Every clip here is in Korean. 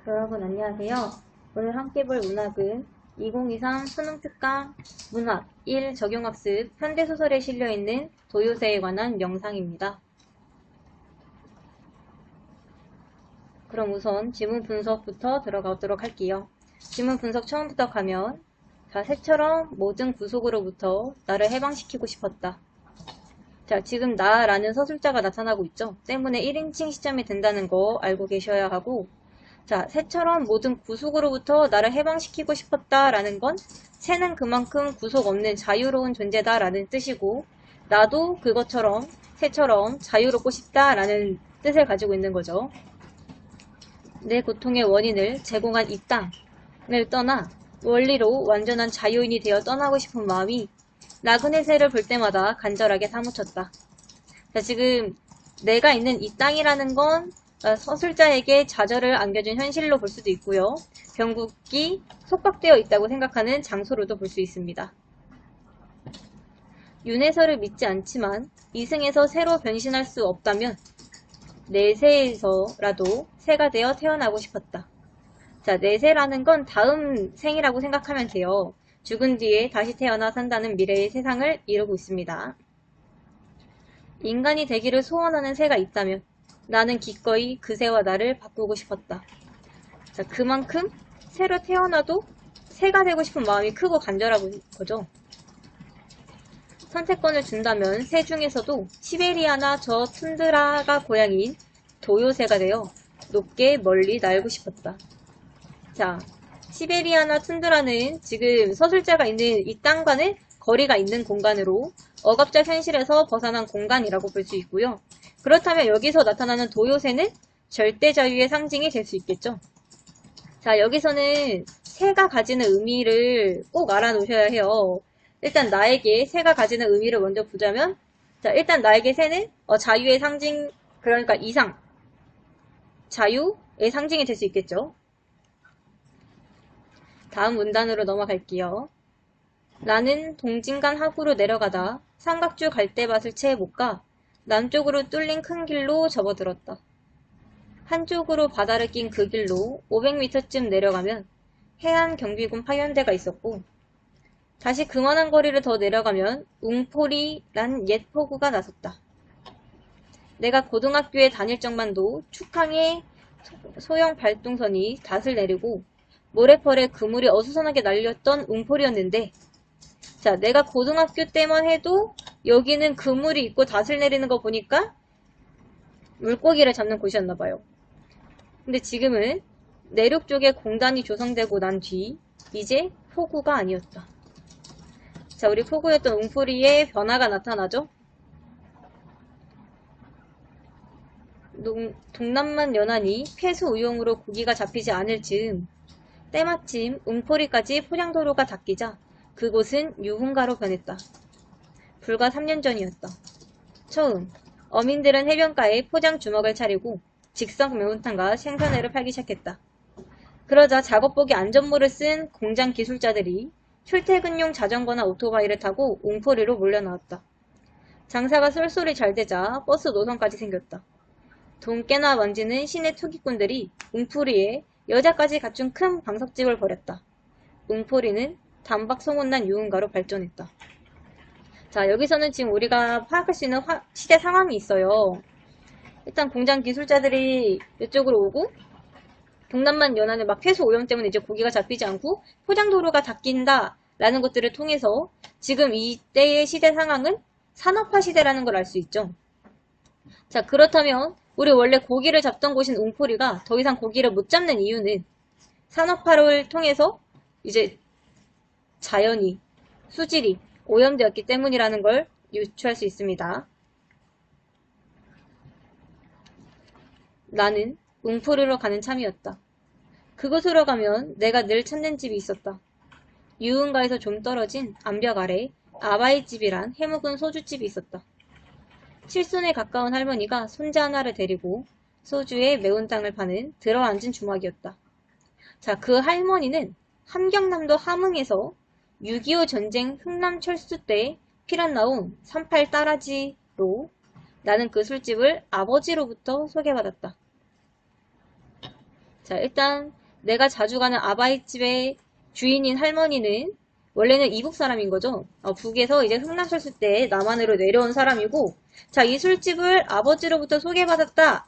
여러분 안녕하세요. 오늘 함께 볼 문학은 2023 수능특강 문학 1 적용학습 현대소설에 실려있는 도요새에 관한 명상입니다. 그럼 우선 지문 분석부터 들어가도록 할게요. 지문 분석 처음부터 가면 자, 새처럼 모든 구속으로부터 나를 해방시키고 싶었다. 자, 지금 나라는 서술자가 나타나고 있죠. 때문에 1인칭 시점이 된다는 거 알고 계셔야 하고 자, 새처럼 모든 구속으로부터 나를 해방시키고 싶었다라는 건 새는 그만큼 구속 없는 자유로운 존재다라는 뜻이고 나도 그것처럼 새처럼 자유롭고 싶다라는 뜻을 가지고 있는 거죠. 내 고통의 원인을 제공한 이 땅을 떠나 원리로 완전한 자유인이 되어 떠나고 싶은 마음이 나그네 새를 볼 때마다 간절하게 사무쳤다. 자, 지금 내가 있는 이 땅이라는 건 서술자에게 좌절을 안겨준 현실로 볼 수도 있고요. 병국이 속박되어 있다고 생각하는 장소로도 볼 수 있습니다. 윤회서를 믿지 않지만 이승에서 새로 변신할 수 없다면 내세에서라도 새가 되어 태어나고 싶었다. 자, 내세라는 건 다음 생이라고 생각하면 돼요. 죽은 뒤에 다시 태어나 산다는 미래의 세상을 이루고 있습니다. 인간이 되기를 소원하는 새가 있다면 나는 기꺼이 그 새와 나를 바꾸고 싶었다. 자, 그만큼 새로 태어나도 새가 되고 싶은 마음이 크고 간절한 거죠. 선택권을 준다면 새 중에서도 시베리아나 저 툰드라가 고향인 도요새가 되어 높게 멀리 날고 싶었다. 자, 시베리아나 툰드라는 지금 서술자가 있는 이 땅과는 거리가 있는 공간으로 억압적 현실에서 벗어난 공간이라고 볼 수 있고요. 그렇다면 여기서 나타나는 도요새는 절대 자유의 상징이 될 수 있겠죠. 자, 여기서는 새가 가지는 의미를 꼭 알아놓으셔야 해요. 일단 나에게 새가 가지는 의미를 먼저 보자면 자, 일단 나에게 새는 자유의 상징, 그러니까 이상, 자유의 상징이 될 수 있겠죠. 다음 문단으로 넘어갈게요. 나는 동진간 하구로 내려가다 삼각주 갈대밭을 채 못 가 남쪽으로 뚫린 큰 길로 접어들었다. 한쪽으로 바다를 낀 그 길로 500m쯤 내려가면 해안 경비군 파견대가 있었고 다시 그만한 거리를 더 내려가면 웅포리란 옛 포구가 나섰다. 내가 고등학교에 다닐 적만도 축항에 소형 발동선이 닷을 내리고 모래펄에 그물이 어수선하게 날렸던 웅포리였는데 자, 내가 고등학교 때만 해도 여기는 그물이 있고 닷을 내리는 거 보니까 물고기를 잡는 곳이었나봐요. 근데 지금은 내륙 쪽에 공단이 조성되고 난 뒤 이제 포구가 아니었다. 자, 우리 포구였던 웅포리에 변화가 나타나죠. 동남만 연안이 폐수우용으로 고기가 잡히지 않을 즈음 때마침 웅포리까지 포장도로가 닦이자 그곳은 유흥가로 변했다. 불과 3년 전이었다. 처음 어민들은 해변가에 포장 주먹을 차리고 직석 매운탕과 생선회를 팔기 시작했다. 그러자 작업복에 안전모를 쓴 공장 기술자들이 출퇴근용 자전거나 오토바이를 타고 웅포리로 몰려나왔다. 장사가 쏠쏠히 잘 되자 버스 노선까지 생겼다. 돈깨나 만지는 시내 투기꾼들이 웅포리에 여자까지 갖춘 큰 방석집을 벌였다. 웅포리는 단박 소문난 유흥가로 발전했다. 자, 여기서는 지금 우리가 파악할 수 있는 시대 상황이 있어요. 일단 공장 기술자들이 이쪽으로 오고 동남만 연안의 막 폐수 오염 때문에 이제 고기가 잡히지 않고 포장도로가 닦인다 라는 것들을 통해서 지금 이때의 시대 상황은 산업화 시대라는 걸 알 수 있죠. 자, 그렇다면 우리 원래 고기를 잡던 곳인 웅포리가 더 이상 고기를 못 잡는 이유는 산업화를 통해서 이제 자연이, 수질이 오염되었기 때문이라는 걸 유추할 수 있습니다. 나는 웅포리로 가는 참이었다. 그곳으로 가면 내가 늘 찾는 집이 있었다. 유흥가에서 좀 떨어진 암벽 아래 아바이 집이란 해묵은 소주집이 있었다. 칠순에 가까운 할머니가 손자 하나를 데리고 소주에 매운탕을 파는 들어앉은 주막이었다. 자, 그 할머니는 함경남도 함흥에서 6.25 전쟁 흥남 철수 때 피란 나온 38 따라지로 나는 그 술집을 아버지로부터 소개받았다. 자, 일단 내가 자주 가는 아바이집의 주인인 할머니는 원래는 이북 사람인 거죠. 북에서 이제 흥남철수 때 남한으로 내려온 사람이고, 자, 이 술집을 아버지로부터 소개받았다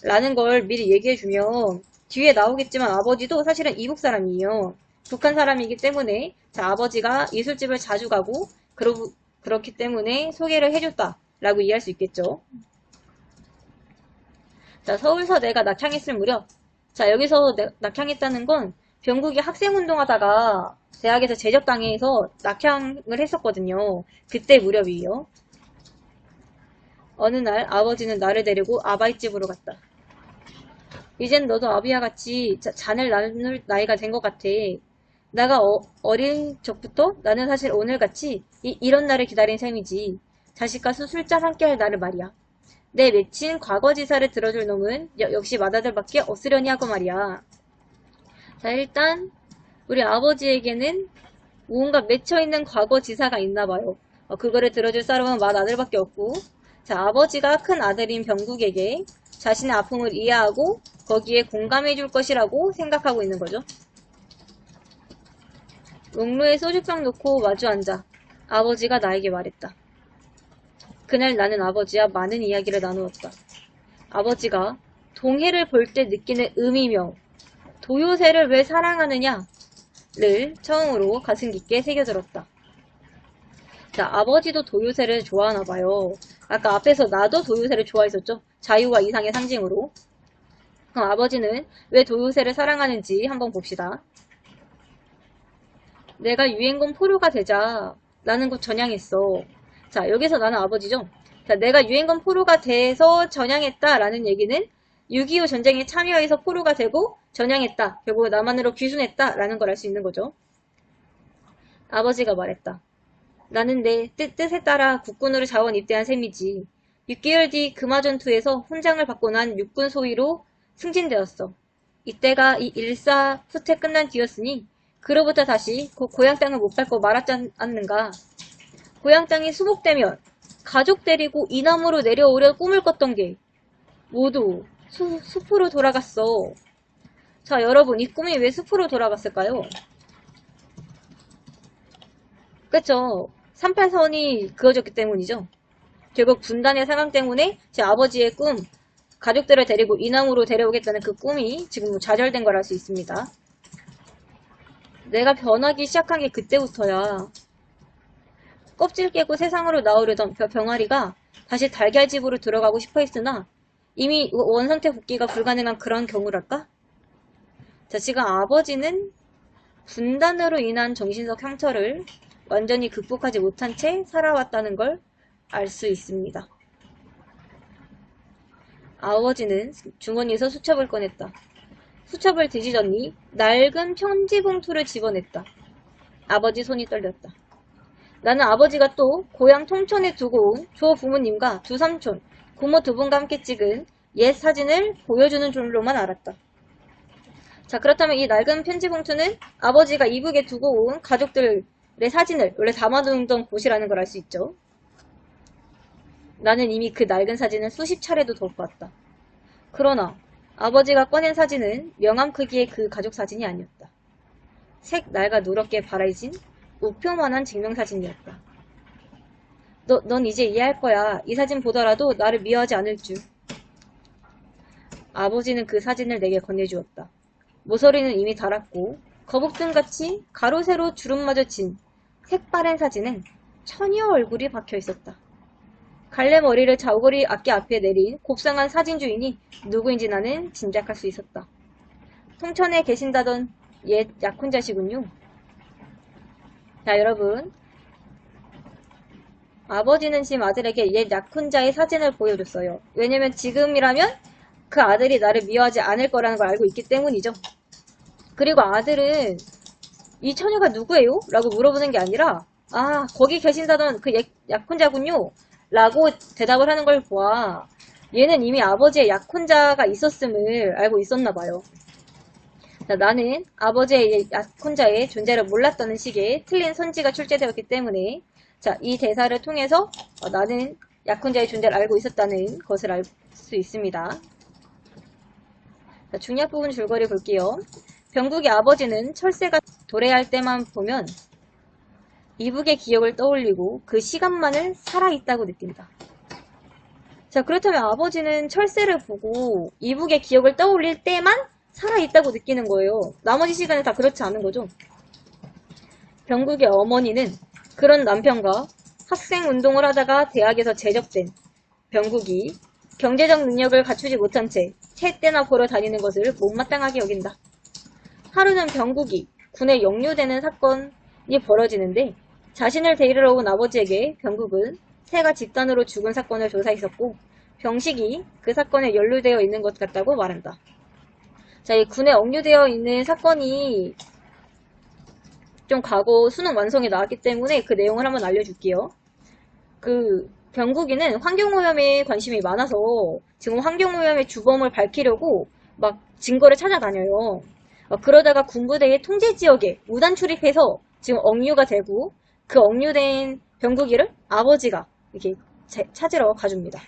라는 걸 미리 얘기해주면 뒤에 나오겠지만 아버지도 사실은 이북 사람이에요. 북한 사람이기 때문에 자, 아버지가 이 술집을 자주 가고 그렇기 때문에 소개를 해줬다 라고 이해할 수 있겠죠. 자, 서울서대가 낙향했을 무렵, 자, 여기서 낙향했다는 건 병국이 학생운동하다가 대학에서 제적당해서 낙향을 했었거든요. 그때 무렵이에요. 어느 날 아버지는 나를 데리고 아바이집으로 갔다. 이젠 너도 아비와 같이 잔을 나눌 나이가 된 것 같아. 내가 어린 적부터 나는 사실 오늘같이 이런 날을 기다린 셈이지. 자식과 술잔 함께 할 날을 말이야. 내 맺힌 과거지사를 들어줄 놈은 역시 맏아들밖에 없으려니 하고 말이야. 자, 일단 우리 아버지에게는 뭔가 맺혀있는 과거지사가 있나봐요. 그거를 들어줄 사람은 맏아들밖에 없고, 자, 아버지가 큰 아들인 병국에게 자신의 아픔을 이해하고 거기에 공감해줄 것이라고 생각하고 있는 거죠. 롱로에 소주병 놓고 마주 앉아 아버지가 나에게 말했다. 그날 나는 아버지와 많은 이야기를 나누었다. 아버지가 동해를 볼 때 느끼는 의미며 도요새를 왜 사랑하느냐를 처음으로 가슴 깊게 새겨들었다. 자, 아버지도 도요새를 좋아하나봐요. 아까 앞에서 나도 도요새를 좋아했었죠. 자유와 이상의 상징으로. 그럼 아버지는 왜 도요새를 사랑하는지 한번 봅시다. 내가 유엔군 포로가 되자 나는 곧 전향했어. 자, 여기서 나는 아버지죠. 자, 내가 유엔군 포로가 돼서 전향했다라는 얘기는 6.25 전쟁에 참여해서 포로가 되고 전향했다. 결국 남한으로 귀순했다라는 걸 알 수 있는 거죠. 아버지가 말했다. 나는 내 뜻에 따라 국군으로 자원 입대한 셈이지. 6개월 뒤 금화전투에서 훈장을 받고 난 육군 소위로 승진되었어. 이때가 이 일사 후퇴 끝난 뒤였으니 그로부터 다시 고향 땅을 못 밟고 말았지 않는가. 고향 땅이 수복되면 가족 데리고 이남으로 내려오려 꿈을 꿨던 게 모두 숲으로 돌아갔어. 자, 여러분, 이 꿈이 왜 숲으로 돌아갔을까요? 그쵸? 38선이 그어졌기 때문이죠. 결국 분단의 상황 때문에 제 아버지의 꿈, 가족들을 데리고 이남으로 데려오겠다는 그 꿈이 지금 좌절된 걸 알 수 있습니다. 내가 변하기 시작한 게 그때부터야. 껍질 깨고 세상으로 나오려던 병아리가 다시 달걀집으로 들어가고 싶어 했으나 이미 원상태 복귀가 불가능한 그런 경우랄까? 자, 지금 아버지는 분단으로 인한 정신적 상처를 완전히 극복하지 못한 채 살아왔다는 걸 알 수 있습니다. 아버지는 주머니에서 수첩을 꺼냈다. 수첩을 뒤지더니 낡은 편지 봉투를 집어냈다. 아버지 손이 떨렸다. 나는 아버지가 또 고향 통천에 두고 온 조부모님과 두 삼촌, 고모 두 분과 함께 찍은 옛 사진을 보여주는 줄로만 알았다. 자, 그렇다면 이 낡은 편지 봉투는 아버지가 이북에 두고 온 가족들의 사진을 원래 담아두던 곳이라는 걸 알 수 있죠. 나는 이미 그 낡은 사진을 수십 차례도 더 봤다. 그러나 아버지가 꺼낸 사진은 명함 크기의 그 가족 사진이 아니었다. 색 낡아 누렇게 바라진 우표만한 증명사진이었다. 넌 이제 이해할 거야. 이 사진 보더라도 나를 미워하지 않을 줄. 아버지는 그 사진을 내게 건네주었다. 모서리는 이미 닳았고 거북등같이 가로 세로 주름마저 진 색바랜 사진엔 처녀 얼굴이 박혀 있었다. 갈래 머리를 좌우거리 악기 앞에 내린 곱상한 사진 주인이 누구인지 나는 짐작할 수 있었다. 통천에 계신다던 옛 약혼자시군요. 자, 여러분, 아버지는 지금 아들에게 옛 약혼자의 사진을 보여줬어요. 왜냐면 지금이라면 그 아들이 나를 미워하지 않을 거라는 걸 알고 있기 때문이죠. 그리고 아들은 이 처녀가 누구예요? 라고 물어보는 게 아니라 아, 거기 계신다던 그 약혼자군요. 라고 대답을 하는 걸 보아 얘는 이미 아버지의 약혼자가 있었음을 알고 있었나 봐요. 자, 나는 아버지의 약혼자의 존재를 몰랐다는 식의 틀린 선지가 출제되었기 때문에 자, 이 대사를 통해서 나는 약혼자의 존재를 알고 있었다는 것을 알 수 있습니다. 자, 중약 부분 줄거리 볼게요. 병국의 아버지는 철새가 도래할 때만 보면 이북의 기억을 떠올리고 그 시간만을 살아있다고 느낀다. 자, 그렇다면 아버지는 철새를 보고 이북의 기억을 떠올릴 때만 살아있다고 느끼는 거예요. 나머지 시간에 다 그렇지 않은 거죠. 병국의 어머니는 그런 남편과 학생 운동을 하다가 대학에서 제적된 병국이 경제적 능력을 갖추지 못한 채 채때나 보러 다니는 것을 못마땅하게 여긴다. 하루는 병국이 군에 영류되는 사건이 벌어지는데 자신을 데리러 온 아버지에게 병국은 새가 집단으로 죽은 사건을 조사했었고 병식이 그 사건에 연루되어 있는 것 같다고 말한다. 자, 이 군에 억류되어 있는 사건이 좀 과거 수능 완성에 나왔기 때문에 그 내용을 한번 알려줄게요. 그 병국이는 환경오염에 관심이 많아서 지금 환경오염의 주범을 밝히려고 막 증거를 찾아다녀요. 그러다가 군부대의 통제지역에 무단 출입해서 지금 억류가 되고 그 억류된 병국이를 아버지가 이렇게 찾으러 가줍니다.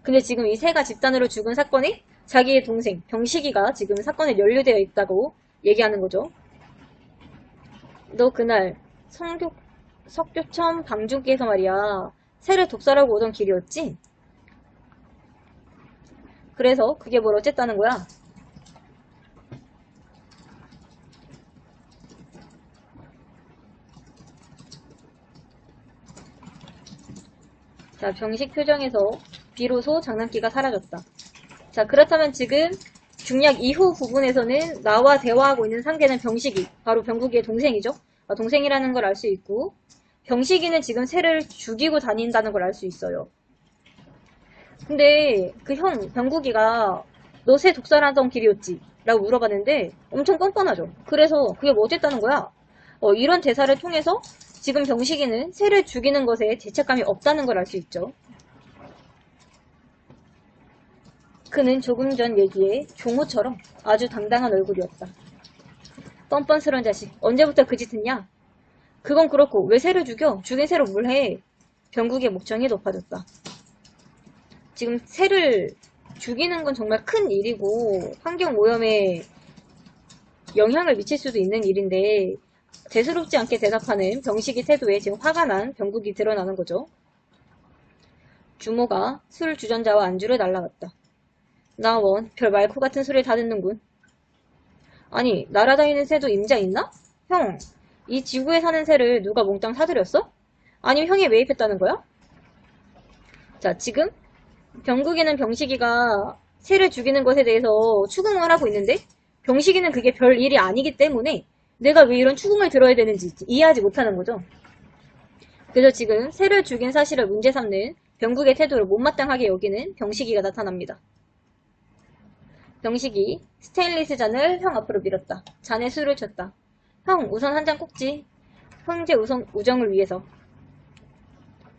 근데 지금 이 새가 집단으로 죽은 사건이 자기의 동생 병식이가 지금 사건에 연루되어 있다고 얘기하는 거죠. 너 그날 석교천 방중기에서 말이야 새를 독살하고 오던 길이었지? 그래서 그게 뭘 어쨌다는 거야? 자, 병식 표정에서 비로소 장난기가 사라졌다. 자, 그렇다면 지금 중약 이후 부분에서는 나와 대화하고 있는 상대는 병식이, 바로 병국이의 동생이죠. 동생이라는 걸 알 수 있고 병식이는 지금 새를 죽이고 다닌다는 걸 알 수 있어요. 근데 그 형 병국이가 너 새 독살하던 길이었지? 라고 물어봤는데 엄청 뻔뻔하죠. 그래서 그게 뭐 어쨌다는 거야? 이런 대사를 통해서 지금 병식이는 새를 죽이는 것에 죄책감이 없다는 걸 알 수 있죠. 그는 조금 전 얘기에 종호처럼 아주 당당한 얼굴이었다. 뻔뻔스런 자식, 언제부터 그 짓 했냐? 그건 그렇고 왜 새를 죽여? 죽인 새로 뭘 해? 병국의 목청이 높아졌다. 지금 새를 죽이는 건 정말 큰 일이고 환경오염에 영향을 미칠 수도 있는 일인데 대수롭지 않게 대답하는 병식이 태도에 지금 화가 난 병국이 드러나는 거죠. 주모가 술 주전자와 안주를 날라갔다. 나 원, 별 말코 같은 소리를 다 듣는군. 아니, 날아다니는 새도 임자 있나? 형, 이 지구에 사는 새를 누가 몽땅 사들였어? 아니면 형이 매입했다는 거야? 자, 지금 병국이는 병식이가 새를 죽이는 것에 대해서 추궁을 하고 있는데 병식이는 그게 별 일이 아니기 때문에 내가 왜 이런 추궁을 들어야 되는지 이해하지 못하는 거죠. 그래서 지금 새를 죽인 사실을 문제 삼는 병국의 태도를 못마땅하게 여기는 병식이가 나타납니다. 병식이 스테인리스 잔을 형 앞으로 밀었다. 잔에 술을 쳤다. 형, 우선 한 잔 꼭지. 형제 우정을 위해서.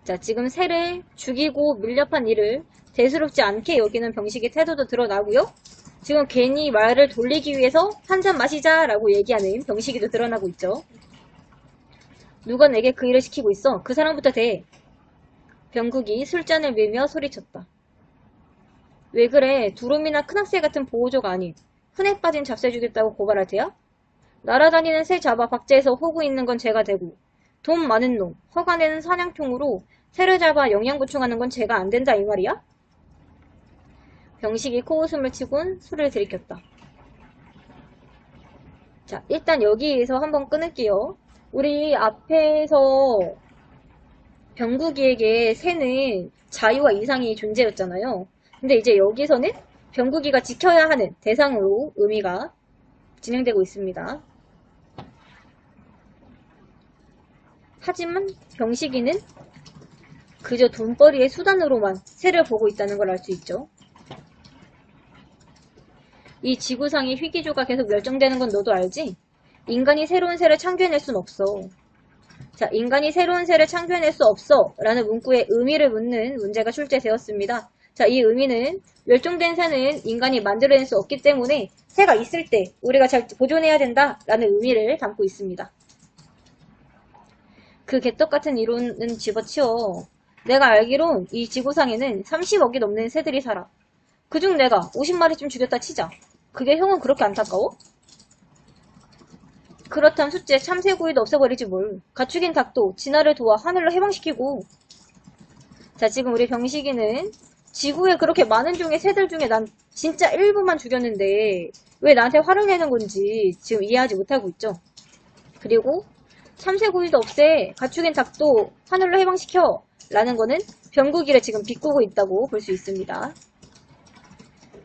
자, 지금 새를 죽이고 밀렵한 일을 대수롭지 않게 여기는 병식의 태도도 드러나고요. 지금 괜히 말을 돌리기 위해서 한 잔 마시자라고 얘기하는 병식이도 드러나고 있죠. 누가 내게 그 일을 시키고 있어? 그 사람부터 대. 병국이 술잔을 밀며 소리쳤다. 왜 그래? 두루미나 큰악새 같은 보호조가 아닌 흔해 빠진 잡새 주겠다고 고발할 테야? 날아다니는 새 잡아 박제해서 호구 있는 건 제가 되고 돈 많은 놈, 허가내는 사냥통으로 새를 잡아 영양 보충하는 건 제가 안 된다 이 말이야? 병식이 코웃음을 치곤 술을 들이켰다. 자, 일단 여기에서 한번 끊을게요. 우리 앞에서 병국이에게 새는 자유와 이상이 존재였잖아요. 근데 이제 여기서는 병국이가 지켜야 하는 대상으로 의미가 진행되고 있습니다. 하지만 병식이는 그저 돈벌이의 수단으로만 새를 보고 있다는 걸 알 수 있죠. 이 지구상의 희귀조가 계속 멸종되는 건 너도 알지? 인간이 새로운 새를 창조해낼 순 없어. 자, 인간이 새로운 새를 창조해낼 수 없어 라는 문구의 의미를 묻는 문제가 출제되었습니다. 자, 이 의미는 멸종된 새는 인간이 만들어낼 수 없기 때문에 새가 있을 때 우리가 잘 보존해야 된다 라는 의미를 담고 있습니다. 그 개떡같은 이론은 집어치워. 내가 알기론 이 지구상에는 30억이 넘는 새들이 살아. 그중 내가 50마리쯤 죽였다 치자. 그게 형은 그렇게 안타까워? 그렇다면 숫제 참새구이도 없애버리지 뭘. 가축인 닭도 진화를 도와 하늘로 해방시키고. 자, 지금 우리 병식이는 지구에 그렇게 많은 종의 새들 중에 난 진짜 일부만 죽였는데 왜 나한테 화를 내는 건지 지금 이해하지 못하고 있죠. 그리고 참새구이도 없애. 가축인 닭도 하늘로 해방시켜. 라는 거는 병국이를 지금 비꼬고 있다고 볼 수 있습니다.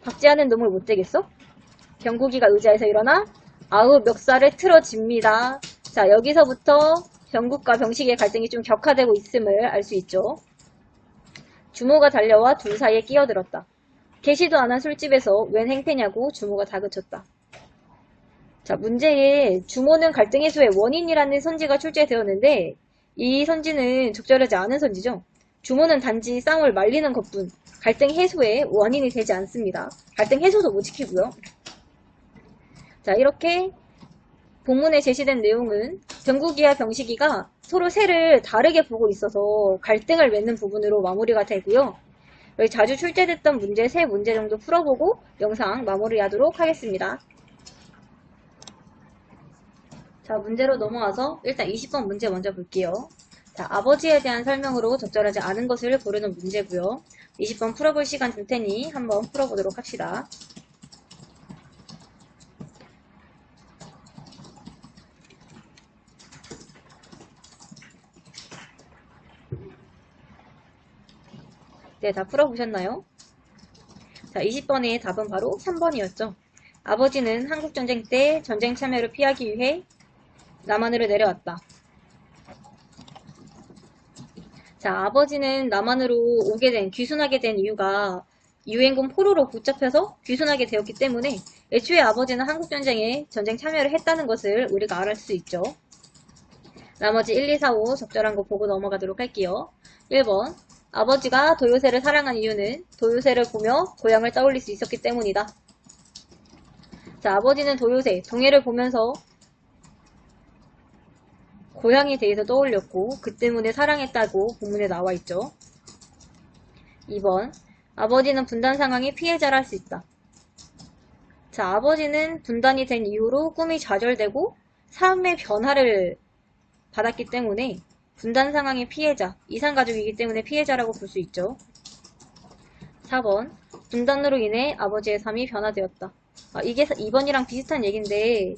박제하는 놈을 못 되겠어? 병국이가 의자에서 일어나 아우 멱살을 틀어집니다. 자, 여기서부터 병국과 병식의 갈등이 좀 격화되고 있음을 알 수 있죠. 주모가 달려와 둘 사이에 끼어들었다. 계시도 않은 술집에서 웬 행패냐고 주모가 다그쳤다. 자, 문제에 주모는 갈등 해소의 원인이라는 선지가 출제되었는데 이 선지는 적절하지 않은 선지죠. 주모는 단지 싸움을 말리는 것뿐 갈등 해소의 원인이 되지 않습니다. 갈등 해소도 못 지키고요. 자, 이렇게 본문에 제시된 내용은 병국이와 병식이가 서로 새를 다르게 보고 있어서 갈등을 맺는 부분으로 마무리가 되고요. 여기 자주 출제됐던 문제 3문제 정도 풀어보고 영상 마무리하도록 하겠습니다. 자, 문제로 넘어와서 일단 20번 문제 먼저 볼게요. 자, 아버지에 대한 설명으로 적절하지 않은 것을 고르는 문제고요. 20번 풀어볼 시간 줄 테니 한번 풀어보도록 합시다. 네, 다 풀어보셨나요? 자, 20번의 답은 바로 3번이었죠. 아버지는 한국전쟁 때 전쟁 참여를 피하기 위해 남한으로 내려왔다. 자, 아버지는 남한으로 귀순하게 된 이유가 유엔군 포로로 붙잡혀서 귀순하게 되었기 때문에 애초에 아버지는 한국전쟁에 전쟁 참여를 했다는 것을 우리가 알 수 있죠. 나머지 1, 2, 4, 5 적절한 거 보고 넘어가도록 할게요. 1번, 아버지가 도요새를 사랑한 이유는 도요새를 보며 고향을 떠올릴 수 있었기 때문이다. 자, 아버지는 도요새, 동해를 보면서 고향에 대해서 떠올렸고 그 때문에 사랑했다고 본문에 나와 있죠. 2번, 아버지는 분단 상황의 피해자라 할 수 있다. 자, 아버지는 분단이 된 이후로 꿈이 좌절되고 삶의 변화를 받았기 때문에 분단 상황의 피해자, 이산가족이기 때문에 피해자라고 볼 수 있죠. 4번, 분단으로 인해 아버지의 삶이 변화되었다. 이게 2번이랑 비슷한 얘기인데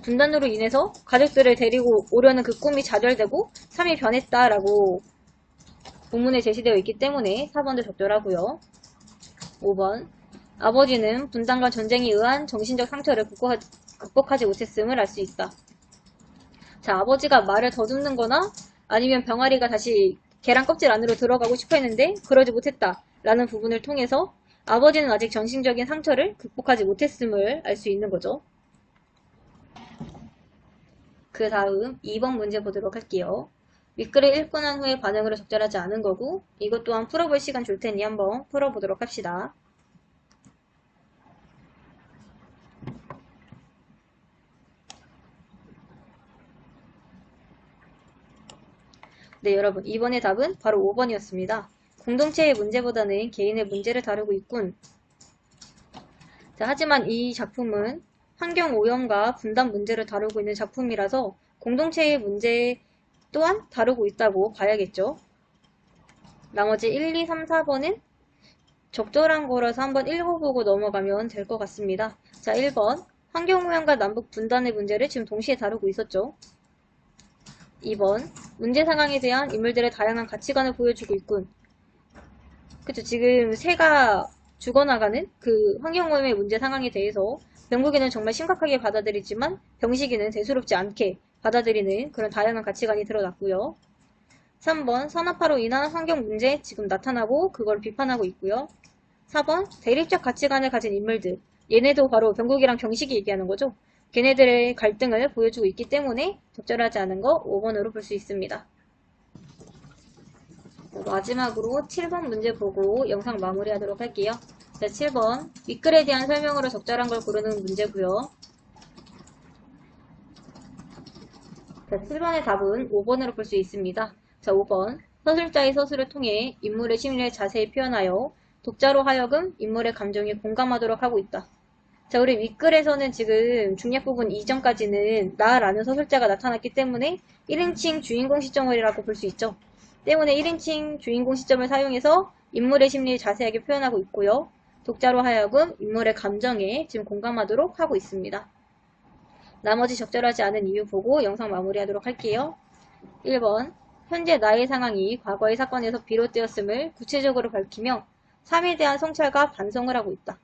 분단으로 인해서 가족들을 데리고 오려는 그 꿈이 좌절되고 삶이 변했다라고 본문에 제시되어 있기 때문에 4번도 적절하고요. 5번, 아버지는 분단과 전쟁에 의한 정신적 상처를 극복하지 못했음을 알 수 있다. 자, 아버지가 말을 더듬는 거나 아니면 병아리가 다시 계란 껍질 안으로 들어가고 싶어 했는데 그러지 못했다 라는 부분을 통해서 아버지는 아직 정신적인 상처를 극복하지 못했음을 알 수 있는 거죠. 그 다음 2번 문제 보도록 할게요. 윗글을 읽고 난 후에 반응으로 적절하지 않은 거고 이것 또한 풀어볼 시간 줄 테니 한번 풀어보도록 합시다. 네, 여러분, 이번의 답은 바로 5번이었습니다. 공동체의 문제보다는 개인의 문제를 다루고 있군. 자, 하지만 이 작품은 환경오염과 분단 문제를 다루고 있는 작품이라서 공동체의 문제 또한 다루고 있다고 봐야겠죠. 나머지 1, 2, 3, 4번은 적절한 거라서 한번 읽어보고 넘어가면 될 것 같습니다. 자, 1번 환경오염과 남북 분단의 문제를 지금 동시에 다루고 있었죠. 2번 문제 상황에 대한 인물들의 다양한 가치관을 보여주고 있군. 그쵸, 지금 새가 죽어나가는 그 환경오염의 문제 상황에 대해서 병국이는 정말 심각하게 받아들이지만 병식이는 대수롭지 않게 받아들이는 그런 다양한 가치관이 드러났고요. 3번 산업화로 인한 환경 문제 지금 나타나고 그걸 비판하고 있고요. 4번 대립적 가치관을 가진 인물들, 얘네도 바로 병국이랑 병식이 얘기하는 거죠. 걔네들의 갈등을 보여주고 있기 때문에 적절하지 않은 거 5번으로 볼 수 있습니다. 마지막으로 7번 문제 보고 영상 마무리하도록 할게요. 자, 7번 윗글에 대한 설명으로 적절한 걸 고르는 문제고요. 자, 7번의 답은 5번으로 볼 수 있습니다. 자, 5번 서술자의 서술을 통해 인물의 심리를 자세히 표현하여 독자로 하여금 인물의 감정에 공감하도록 하고 있다. 자, 우리 윗글에서는 지금 중략 부분 이전까지는 나라는 서술자가 나타났기 때문에 1인칭 주인공 시점이라고 볼 수 있죠. 때문에 1인칭 주인공 시점을 사용해서 인물의 심리를 자세하게 표현하고 있고요. 독자로 하여금 인물의 감정에 지금 공감하도록 하고 있습니다. 나머지 적절하지 않은 이유 보고 영상 마무리하도록 할게요. 1번 현재 나의 상황이 과거의 사건에서 비롯되었음을 구체적으로 밝히며 삶에 대한 성찰과 반성을 하고 있다.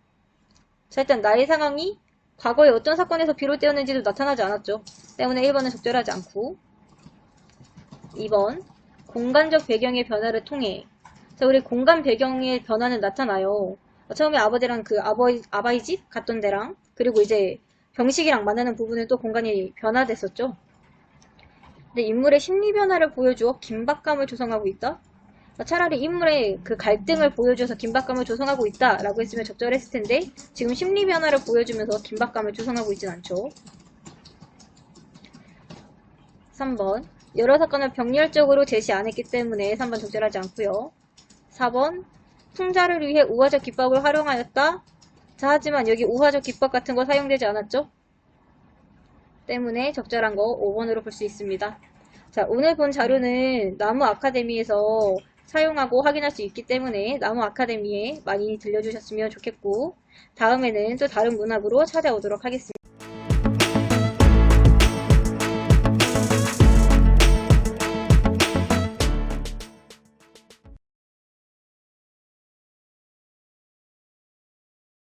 자, 일단 나의 상황이 과거에 어떤 사건에서 비롯되었는지도 나타나지 않았죠. 때문에 1번은 적절하지 않고 2번 공간적 배경의 변화를 통해 자, 우리 공간 배경의 변화는 나타나요. 처음에 아버지랑 그 아바이 집 갔던 데랑 그리고 이제 병식이랑 만나는 부분은 또 공간이 변화됐었죠. 근데 인물의 심리 변화를 보여주어 긴박감을 조성하고 있다. 차라리 인물의 그 갈등을 보여줘서 긴박감을 조성하고 있다 라고 했으면 적절했을 텐데 지금 심리 변화를 보여주면서 긴박감을 조성하고 있진 않죠. 3번 여러 사건을 병렬적으로 제시 안 했기 때문에 3번 적절하지 않고요. 4번 풍자를 위해 우화적 기법을 활용하였다. 자, 하지만 여기 우화적 기법 같은 거 사용되지 않았죠? 때문에 적절한 거 5번으로 볼 수 있습니다. 자, 오늘 본 자료는 나무 아카데미에서 사용하고 확인할 수 있기 때문에 나무 아카데미에 많이 들려주셨으면 좋겠고 다음에는 또 다른 문학으로 찾아오도록 하겠습니다.